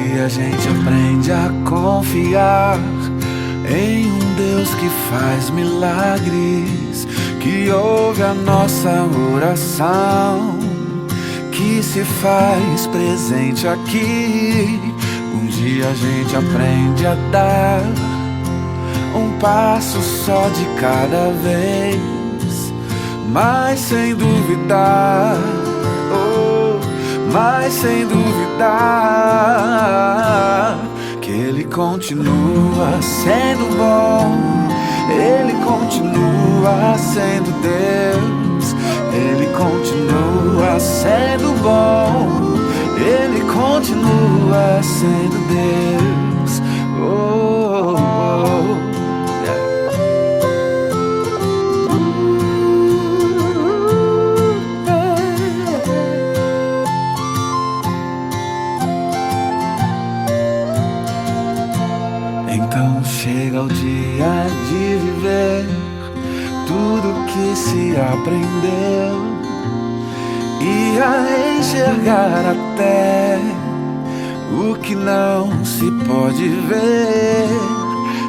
dia a gente aprende a confiar em um Deus que faz milagres, que ouve a nossa oração, que se faz presente aqui. Um dia a gente aprende a dar um passo só de cada vez, mas sem duvidar, mas sem duvidar que Ele continua sendo bom, Ele continua sendo Deus, Ele continua sendo bom, Ele continua sendo Deus. Oh, oh, yeah. Então chega o dia de viver tudo que se aprendeu e a enxergar até o que não se pode ver.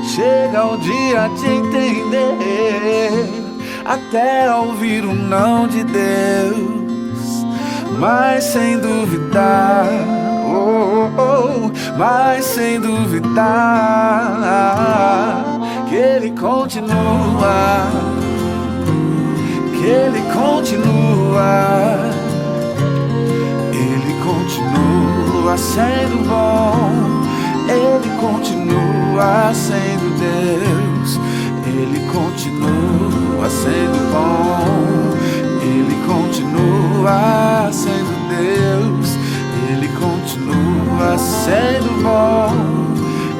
Chega o dia de entender, até ouvir o não de Deus, mas sem duvidar, mas sem duvidar que Ele continua, que Ele continua, Ele continua sendo bom, Ele continua sendo Deus, Ele continua sendo bom, Ele continua sendo Deus, Ele continua sendo bom,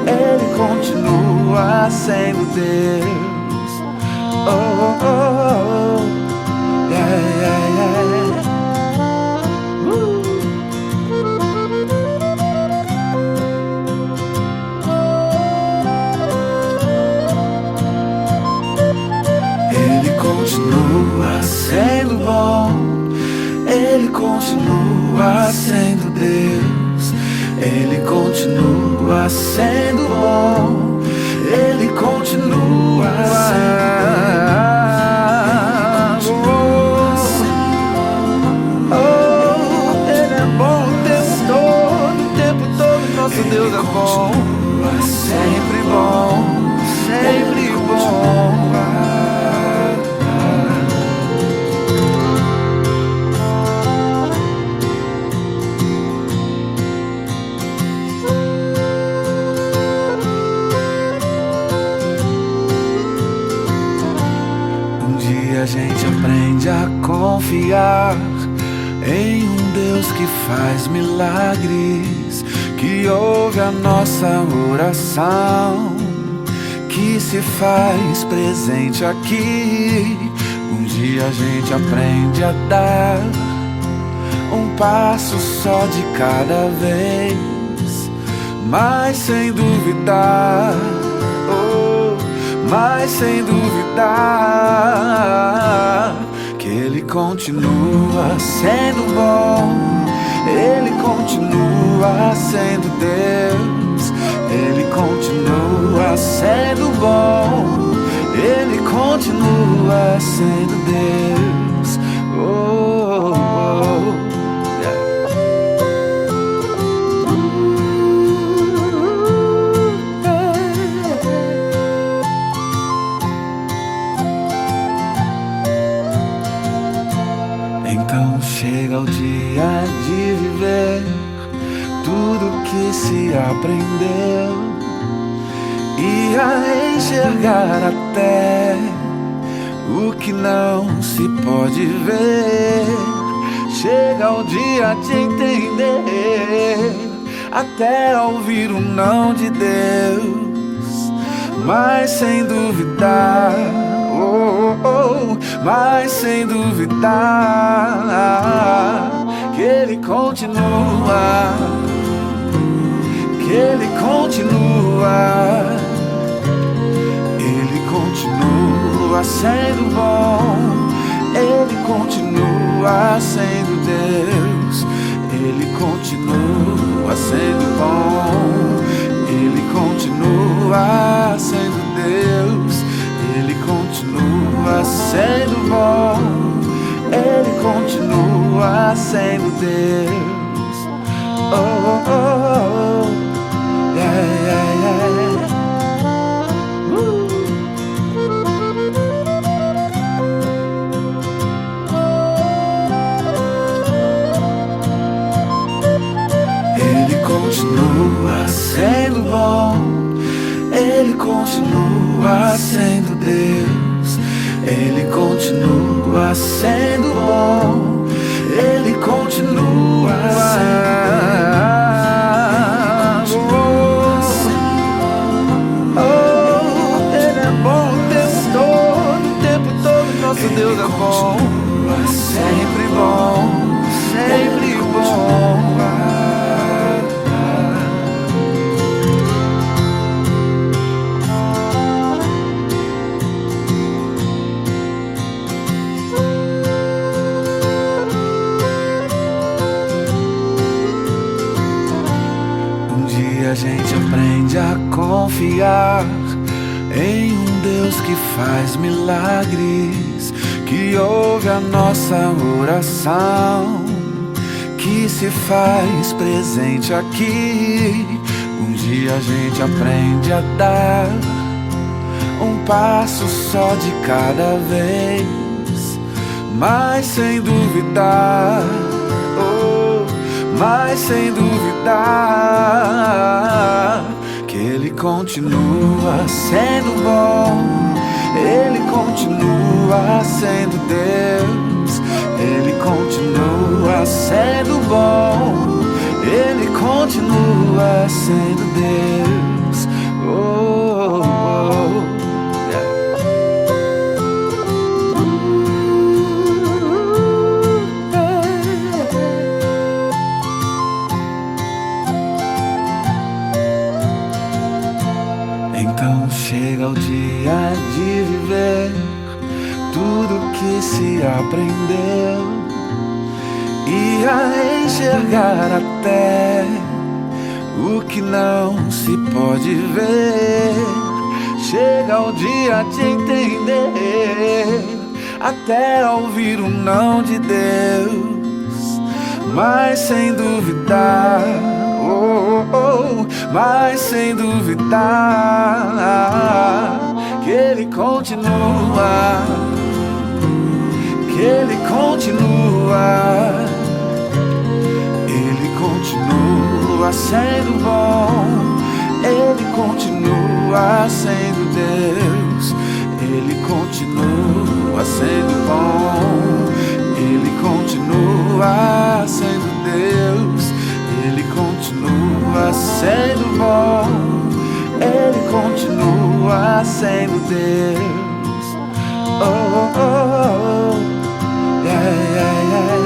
Ele continua sendo Deus. Oh, oh, oh, yeah, yeah, yeah. Ele continua sendo bom, Ele continua sendo Deus, Ele continua sendo bom, Ele continua sendo bom. Ele é bom o tempo todo, nosso Deus é bom, sempre bom, sempre bom. A gente aprende a confiar em um Deus que faz milagres, que ouve a nossa oração, que se faz presente aqui. Um dia a gente aprende a dar um passo só de cada vez, mas sem duvidar, mas sem duvidar que Ele continua sendo bom, Ele continua sendo Deus, Ele continua sendo bom, Ele continua sendo Deus. Oh, oh, yeah. Então chega o dia de viver tudo que se aprendeu e a enxergar até o que não se pode ver. Chega o dia de entender, até ouvir o não de Deus, mas sem duvidar, mas sem duvidar que Ele continua, que Ele continua, Ele continua sendo bom, Ele continua sendo Deus, Ele continua sendo bom. sendo Deus. Oh, oh, oh, oh. Yeah, yeah, yeah. Ele continua sendo bom, Ele continua sendo Deus. Ele continua sendo bom, Ele continua sendo bom. Oh, Ele é bom o tempo todo, nosso Deus é bom. Sempre bom, sempre bom. A gente aprende a confiar em um Deus que faz milagres, que ouve a nossa oração, que se faz presente aqui. Um dia a gente aprende a dar um passo só de cada vez, mas sem duvidar, mas sem duvidar que Ele continua sendo bom, Ele continua sendo Deus. Ele continua sendo bom, Ele continua sendo Deus. Oh, oh, yeah. Então chega o dia de viver tudo que se aprendeu e a enxergar até o que não se pode ver. Chega o dia de entender, até ouvir o não de Deus, mas sem duvidar, mas sem duvidar que Ele continua, que Ele continua, Ele continua sendo bom, Ele continua sendo Deus. Ele continua sendo bom, Ele continua sendo Deus. Ele continua sendo bom, Ele continua sendo Deus. Oh, oh, oh, yeah, yeah, yeah.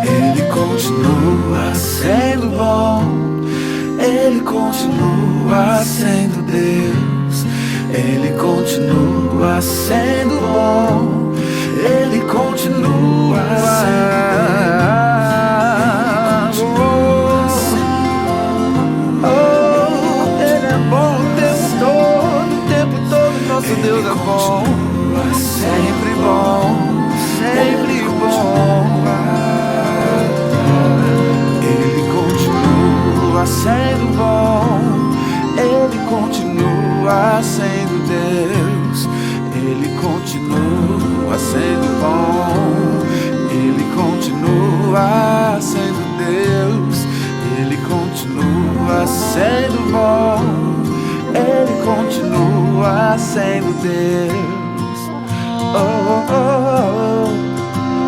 Ele continua sendo bom, Ele continua sendo Deus. Ele continua sendo bom, Ele continua sendo bom. Oh, Ele é bom o tempo todo, nosso Deus é bom. Sempre bom, sempre bom. Ele continua sendo bom, Ele continua sendo Deus. Ele continua sendo bom, Ele continua sendo Deus. Ele continua sendo bom, Ele continua sendo Deus. Oh, oh, oh,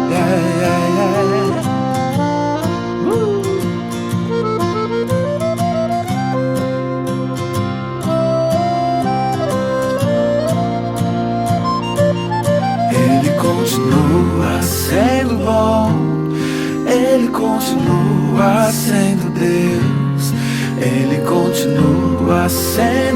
yeah, yeah, yeah. Continua sendo bom, Ele continua sendo Deus. Ele continua sendo